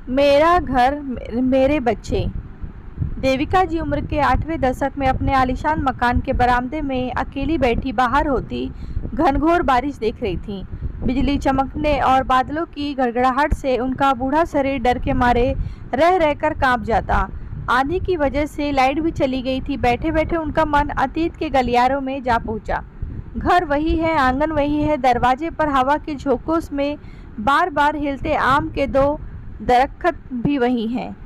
मेरा घर मेरे बच्चे। देविका जी उम्र के 8वें दशक में अपने आलीशान मकान के बरामदे में अकेली बैठी बाहर होती घनघोर बारिश देख रही थीं। बिजली चमकने और बादलों की गड़गड़ाहट से उनका बूढ़ा शरीर डर के मारे रह रहकर कांप जाता। आंधी की वजह से लाइट भी चली गई थी। बैठे बैठे उनका मन अतीत के गलियारों में जा पहुंचा। घर वही है, आंगन वही है, दरवाजे पर हवा के झोंकों में बार बार हिलते आम के 2 दरख्त भी वही हैं।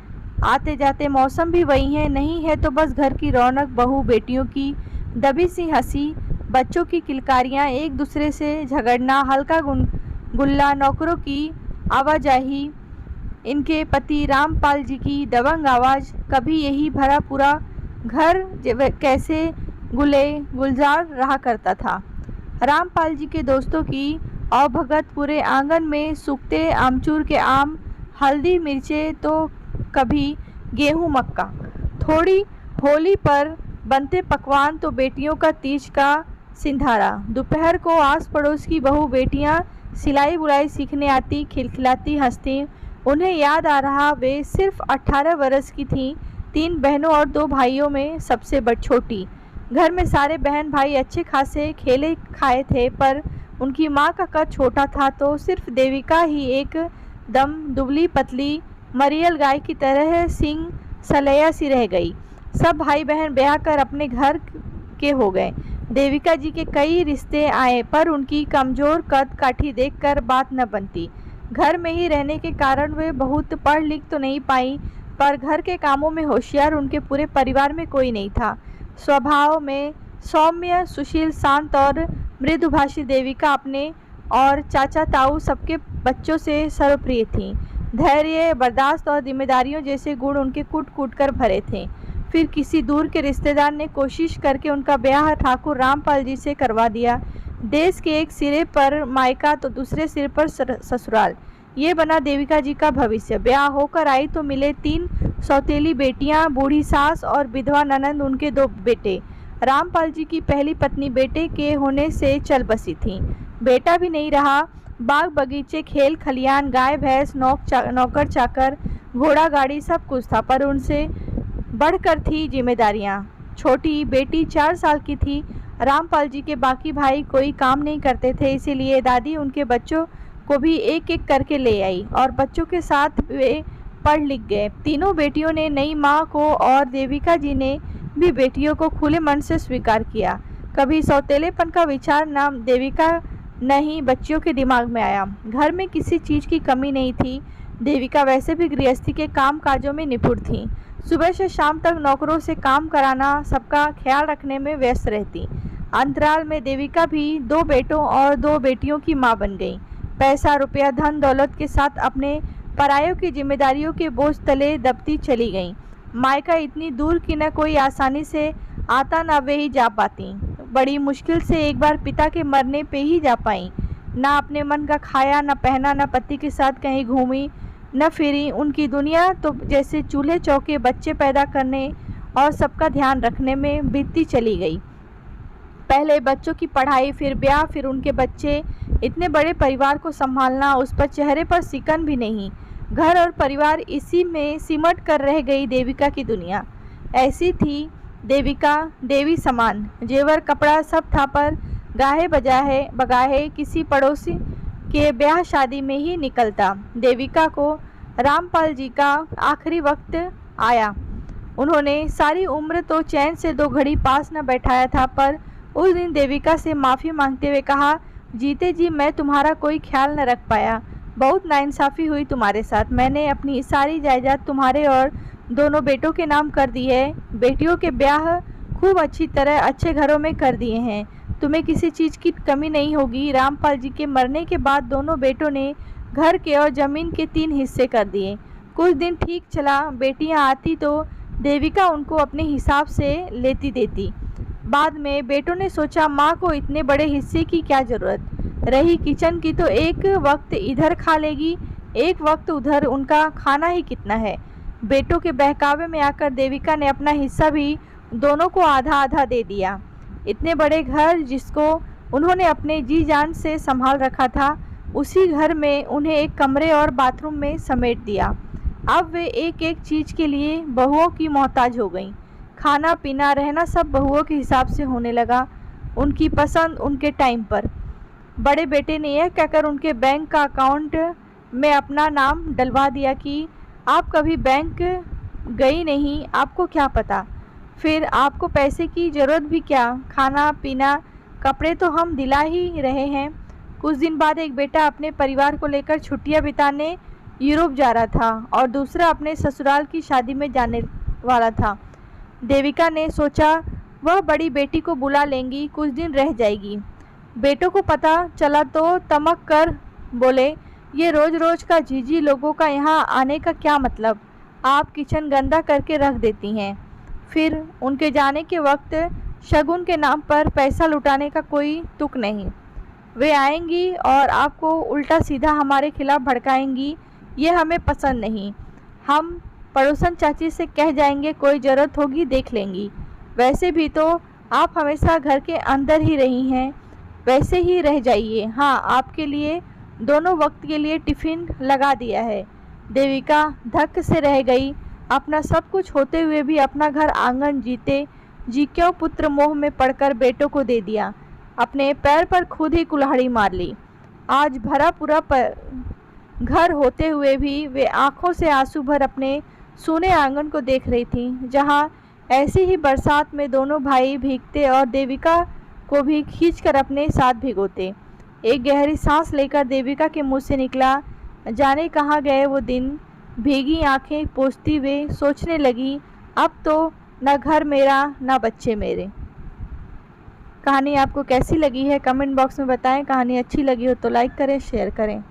आते जाते मौसम भी वही है। नहीं है तो बस घर की रौनक, बहू बेटियों की दबी सी हंसी, बच्चों की किलकारियाँ, एक दूसरे से झगड़ना, हल्का गुल्ला, नौकरों की आवाजाही, इनके पति रामपाल जी की दबंग आवाज़। कभी यही भरा पूरा घर कैसे गुले गुलजार रहा करता था। रामपाल जी के दोस्तों की अवभगत पूरे आंगन में सूखते आमचूर के आम, हल्दी मिर्चे, तो कभी गेहूं मक्का, थोड़ी होली पर बनते पकवान, तो बेटियों का तीज का सिंधारा। दोपहर को आस पड़ोस की बहू बेटियां सिलाई बुनाई सीखने आती, खिलखिलाती हंसती। उन्हें याद आ रहा वे सिर्फ 18 वर्ष की थीं, 3 बहनों और 2 भाइयों में सबसे छोटी। घर में सारे बहन भाई अच्छे खासे खेले खाए थे, पर उनकी माँ का कद छोटा था, तो सिर्फ देविका ही एक दम दुबली पतली मरियल गाय की तरह सिंग सलैया सी रह गई। सब भाई बहन ब्याह कर अपने घर के हो गए। देविका जी के कई रिश्ते आए, पर उनकी कमजोर कद काठी देखकर बात न बनती। घर में ही रहने के कारण वे बहुत पढ़ लिख तो नहीं पाई, पर घर के कामों में होशियार उनके पूरे परिवार में कोई नहीं था। स्वभाव में सौम्य, सुशील, शांत और मृदुभाषी देविका अपने और चाचा ताऊ सबके बच्चों से सर्वप्रिय थीं। धैर्य, बर्दाश्त और जिम्मेदारियों जैसे गुण उनके कूट कूट कर भरे थे। फिर किसी दूर के रिश्तेदार ने कोशिश करके उनका ब्याह ठाकुर रामपाल जी से करवा दिया। देश के एक सिरे पर मायका तो दूसरे सिरे पर ससुराल, ये बना देविका जी का भविष्य। ब्याह होकर आई तो मिले 3 सौतेली बेटियां, बूढ़ी सास और विधवा ननंद, उनके 2 बेटे। रामपाल जी की पहली पत्नी बेटे के होने से चल बसी थी। बेटा भी नहीं रहा। बाग बगीचे, खेल खलियान, गाय भैंस, नौकर चाकर, घोड़ा गाड़ी सब कुछ था, पर उनसे बढ़कर थी जिम्मेदारियां। छोटी बेटी 4 साल की थी। रामपाल जी के बाकी भाई कोई काम नहीं करते थे, इसीलिए दादी उनके बच्चों को भी एक एक करके ले आई और बच्चों के साथ वे पढ़ लिख गए। तीनों बेटियों ने नई माँ को और देविका जी ने भी बेटियों को खुले मन से स्वीकार किया। कभी सौतेलेपन का विचार न देविका नहीं बच्चियों के दिमाग में आया। घर में किसी चीज़ की कमी नहीं थी। देविका वैसे भी गृहस्थी के काम काजों में निपुण थी। सुबह से शाम तक नौकरों से काम कराना, सबका ख्याल रखने में व्यस्त रहती। अंतराल में देविका भी 2 बेटों और 2 बेटियों की माँ बन गई। पैसा रुपया, धन दौलत के साथ अपने परायों की जिम्मेदारियों के बोझ तले दबती चली गईं। मायका इतनी दूर कि न कोई आसानी से आता न वे ही जा पाती। बड़ी मुश्किल से एक बार पिता के मरने पे ही जा पाई। ना अपने मन का खाया, न पहना, न पति के साथ कहीं घूमी, न फिरी। उनकी दुनिया तो जैसे चूल्हे चौके, बच्चे पैदा करने और सबका ध्यान रखने में बीतती चली गई। पहले बच्चों की पढ़ाई, फिर ब्याह, फिर उनके बच्चे। इतने बड़े परिवार को संभालना, उस पर चेहरे पर सिकन भी नहीं। घर और परिवार, इसी में सिमट कर रह गई देविका की दुनिया। ऐसी थी देविका, देवी समान। जेवर कपड़ा सब था, पर गाहे बगाहे किसी पड़ोसी के ब्याह शादी में ही निकलता। देविका को रामपाल जी का आखिरी वक्त आया। उन्होंने सारी उम्र तो चैन से 2 घड़ी पास न बैठाया था, पर उस दिन देविका से माफ़ी मांगते हुए कहा, जीते जी मैं तुम्हारा कोई ख्याल न रख पाया। बहुत नाइंसाफ़ी हुई तुम्हारे साथ। मैंने अपनी सारी जायदाद तुम्हारे और दोनों बेटों के नाम कर दी है। बेटियों के ब्याह खूब अच्छी तरह अच्छे घरों में कर दिए हैं। तुम्हें किसी चीज़ की कमी नहीं होगी। रामपाल जी के मरने के बाद दोनों बेटों ने घर के और ज़मीन के 3 हिस्से कर दिए। कुछ दिन ठीक चला। बेटियां आती तो देविका उनको अपने हिसाब से लेती देती। बाद में बेटों ने सोचा, माँ को इतने बड़े हिस्से की क्या ज़रूरत रही। किचन की तो एक वक्त इधर खा लेगी, एक वक्त उधर, उनका खाना ही कितना है। बेटों के बहकावे में आकर देविका ने अपना हिस्सा भी दोनों को आधा आधा दे दिया। इतने बड़े घर जिसको उन्होंने अपने जी जान से संभाल रखा था, उसी घर में उन्हें एक कमरे और बाथरूम में समेट दिया। अब वे एक एक चीज़ के लिए बहुओं की मोहताज हो गईं। खाना पीना रहना सब बहुओं के हिसाब से होने लगा, उनकी पसंद उनके टाइम पर। बड़े बेटे ने यह कहकर उनके बैंक का अकाउंट में अपना नाम डलवा दिया कि आप कभी बैंक गई नहीं, आपको क्या पता, फिर आपको पैसे की ज़रूरत भी क्या, खाना पीना कपड़े तो हम दिला ही रहे हैं। कुछ दिन बाद एक बेटा अपने परिवार को लेकर छुट्टियां बिताने यूरोप जा रहा था और दूसरा अपने ससुराल की शादी में जाने वाला था। देविका ने सोचा वह बड़ी बेटी को बुला लेंगी, कुछ दिन रह जाएगी। बेटों को पता चला तो तमक कर बोले, ये रोज रोज का जीजी लोगों का यहाँ आने का क्या मतलब, आप किचन गंदा करके रख देती हैं। फिर उनके जाने के वक्त शगुन के नाम पर पैसा लुटाने का कोई तुक नहीं। वे आएंगी और आपको उल्टा सीधा हमारे खिलाफ भड़काएंगी, ये हमें पसंद नहीं। हम पड़ोसन चाची से कह जाएंगे, कोई ज़रूरत होगी देख लेंगी। वैसे भी तो आप हमेशा घर के अंदर ही रही हैं, वैसे ही रह जाइए। हाँ, आपके लिए दोनों वक्त के लिए टिफ़िन लगा दिया है। देविका धक्क से रह गई। अपना सब कुछ होते हुए भी अपना घर आंगन जीते जी क्यों पुत्र मोह में पड़कर बेटों को दे दिया। अपने पैर पर खुद ही कुल्हाड़ी मार ली। आज भरा पूरा घर होते हुए भी वे आंखों से आंसू भर अपने सूने आंगन को देख रही थी, जहाँ ऐसी ही बरसात में दोनों भाई भीगते और देविका को भी खींचकर अपने साथ भिगोते। एक गहरी सांस लेकर देविका के मुंह से निकला, जाने कहाँ गए वो दिन। भीगी आंखें पोंछती वे सोचने लगी, अब तो न घर मेरा न बच्चे मेरे। कहानी आपको कैसी लगी है कमेंट बॉक्स में बताएं। कहानी अच्छी लगी हो तो लाइक करें, शेयर करें।